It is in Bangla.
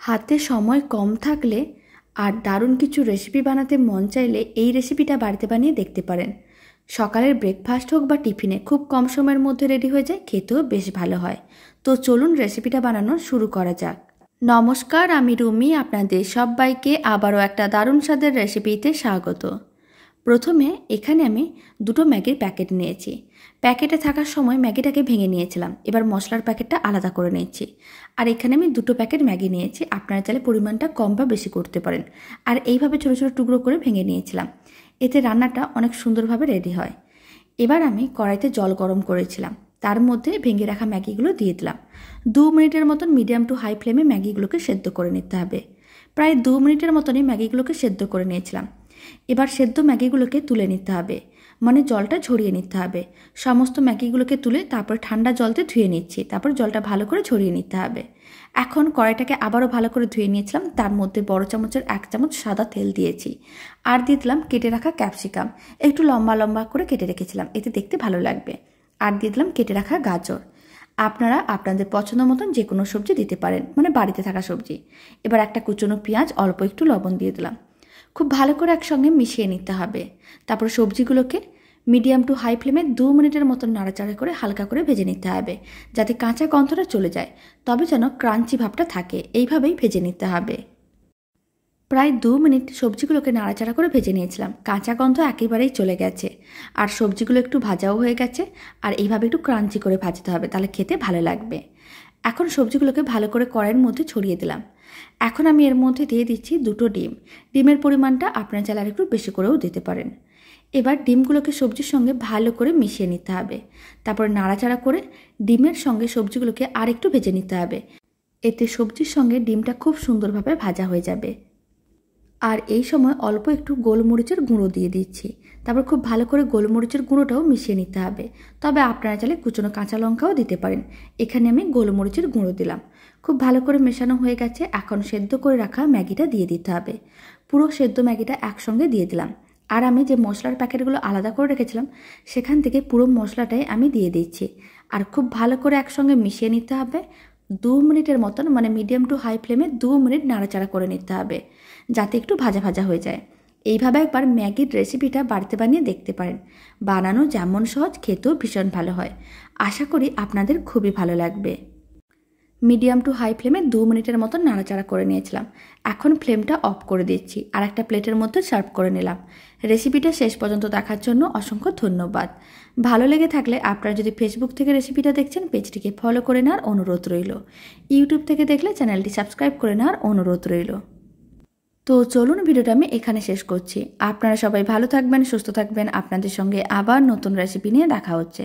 হাতে সময় কম থাকলে আর দারুণ কিছু রেসিপি বানাতে মন চাইলে এই রেসিপিটা বাড়িতে বানিয়ে দেখতে পারেন। সকালের ব্রেকফাস্ট হোক বা টিফিনে খুব কম সময়ের মধ্যে রেডি হয়ে যায়, খেতেও বেশ ভালো হয়। তো চলুন রেসিপিটা বানানো শুরু করা যাক। নমস্কার, আমি রুমি, আপনাদের সবাইকে আবারও একটা দারুণ স্বাদের রেসিপিতে স্বাগত। প্রথমে এখানে আমি দুটো ম্যাগির প্যাকেট নিয়েছি। প্যাকেটে থাকার সময় ম্যাগিটাকে ভেঙে নিয়েছিলাম, এবার মশলার প্যাকেটটা আলাদা করে নিচ্ছি। আর এখানে আমি দুটো প্যাকেট ম্যাগি নিয়েছি, আপনারা চাইলে পরিমাণটা কম বা বেশি করতে পারেন। আর এইভাবে ছোটো ছোটো টুকরো করে ভেঙে নিয়েছিলাম, এতে রান্নাটা অনেক সুন্দরভাবে রেডি হয়। এবার আমি কড়াইতে জল গরম করেছিলাম, তার মধ্যে ভেঙে রাখা ম্যাগিগুলো দিয়ে দিলাম। 2 মিনিটের মতন মিডিয়াম টু হাই ফ্লেমে ম্যাগিগুলোকে সেদ্ধ করে নিতে হবে। প্রায় 2 মিনিটের মতনই ম্যাগিগুলোকে সেদ্ধ করে নিয়েছিলাম। এবার সেদ্ধ ম্যাগিগুলোকে তুলে নিতে হবে, মানে জলটা ঝরিয়ে নিতে হবে। সমস্ত ম্যাগিগুলোকে তুলে তারপর ঠান্ডা জলতে ধুয়ে নিচ্ছি, তারপর জলটা ভালো করে ঝরিয়ে নিতে হবে। এখন কড়াইটাকে আবারও ভালো করে ধুয়ে নিয়েছিলাম, তার মধ্যে বড় চামচের 1 চামচ সাদা তেল দিয়েছি। আর দিয়ে দিলাম কেটে রাখা ক্যাপসিকাম, একটু লম্বা লম্বা করে কেটে রেখেছিলাম, এতে দেখতে ভালো লাগবে। আর দিয়ে দিলাম কেটে রাখা গাজর। আপনারা আপনাদের পছন্দ মতন যে কোনো সবজি দিতে পারেন, মানে বাড়িতে থাকা সবজি। এবার একটা কুচনো পেঁয়াজ, অল্প একটু লবণ দিয়ে দিলাম। খুব ভালো করে একসঙ্গে মিশিয়ে নিতে হবে। তারপর সবজিগুলোকে মিডিয়াম টু হাই ফ্লেমে 2 মিনিটের মতন নাড়াচাড়া করে হালকা করে ভেজে নিতে হবে, যাতে কাঁচা গন্ধটা চলে যায়, তবে যেন ক্রাঞ্চি ভাবটা থাকে। এইভাবেই ভেজে নিতে হবে। প্রায় 2 মিনিট সবজিগুলোকে নাড়াচাড়া করে ভেজে নিয়েছিলাম, কাঁচা গন্ধ একেবারেই চলে গেছে। আর সবজিগুলো একটু ভাজাও হয়ে গেছে। আর এইভাবে একটু ক্রাঞ্চি করে ভাজতে হবে, তাহলে খেতে ভালো লাগবে। এখন সবজিগুলোকে ভালো করে কড়াইয়ের মধ্যে ছড়িয়ে দিলাম। এখন আমি এর মধ্যে দিয়ে দিচ্ছি 2টো ডিম। ডিমের পরিমাণটা আপনারা চাইলে আর একটু বেশি করেও দিতে পারেন। এবার ডিমগুলোকে সবজির সঙ্গে ভালো করে মিশিয়ে নিতে হবে। তারপর নাড়াচাড়া করে ডিমের সঙ্গে সবজিগুলোকে আর একটু ভেজে নিতে হবে, এতে সবজির সঙ্গে ডিমটা খুব সুন্দরভাবে ভাজা হয়ে যাবে। আর এই সময় অল্প একটু গোলমরিচের গুঁড়ো দিয়ে দিচ্ছি। তারপর খুব ভালো করে গোলমরিচের গুঁড়োটাও মিশিয়ে নিতে হবে, তবে আপনারা চাইলে কুচনো কাঁচা লঙ্কাও দিতে পারেন। এখানে আমি গোলমরিচের গুঁড়ো দিলাম। খুব ভালো করে মেশানো হয়ে গেছে, এখন সেদ্ধ করে রাখা ম্যাগিটা দিয়ে দিতে হবে। পুরো সেদ্ধ ম্যাগিটা একসঙ্গে দিয়ে দিলাম। আর আমি যে মশলার প্যাকেটগুলো আলাদা করে রেখেছিলাম, সেখান থেকে পুরো মশলাটাই আমি দিয়ে দিচ্ছি। আর খুব ভালো করে একসঙ্গে মিশিয়ে নিতে হবে। 2 মিনিটের মতন, মানে মিডিয়াম টু হাই ফ্লেমে 2 মিনিট নাড়াচাড়া করে নিতে হবে, যাতে একটু ভাজা ভাজা হয়ে যায়। এইভাবে একবার ম্যাগির রেসিপিটা বাড়িতে বানিয়ে দেখতে পারেন। বানানো যেমন সহজ, খেতেও ভীষণ ভালো হয়। আশা করি আপনাদের খুবই ভালো লাগবে। মিডিয়াম টু হাই ফ্লেমে 2 মিনিটের মতন নাড়াচাড়া করে নিয়েছিলাম। এখন ফ্লেমটা অফ করে দিচ্ছি আর একটা প্লেটের মধ্যে সার্ভ করে নিলাম। রেসিপিটা শেষ পর্যন্ত দেখার জন্য অসংখ্য ধন্যবাদ। ভালো লেগে থাকলে আপনারা যদি ফেসবুক থেকে রেসিপিটা দেখছেন, পেজটিকে ফলো করে নেওয়ার অনুরোধ রইল। ইউটিউব থেকে দেখলে চ্যানেলটি সাবস্ক্রাইব করে নেওয়ার অনুরোধ রইল। তো চলুন, ভিডিওটা আমি এখানে শেষ করছি। আপনারা সবাই ভালো থাকবেন, সুস্থ থাকবেন। আপনাদের সঙ্গে আবার নতুন রেসিপি নিয়ে দেখা হচ্ছে।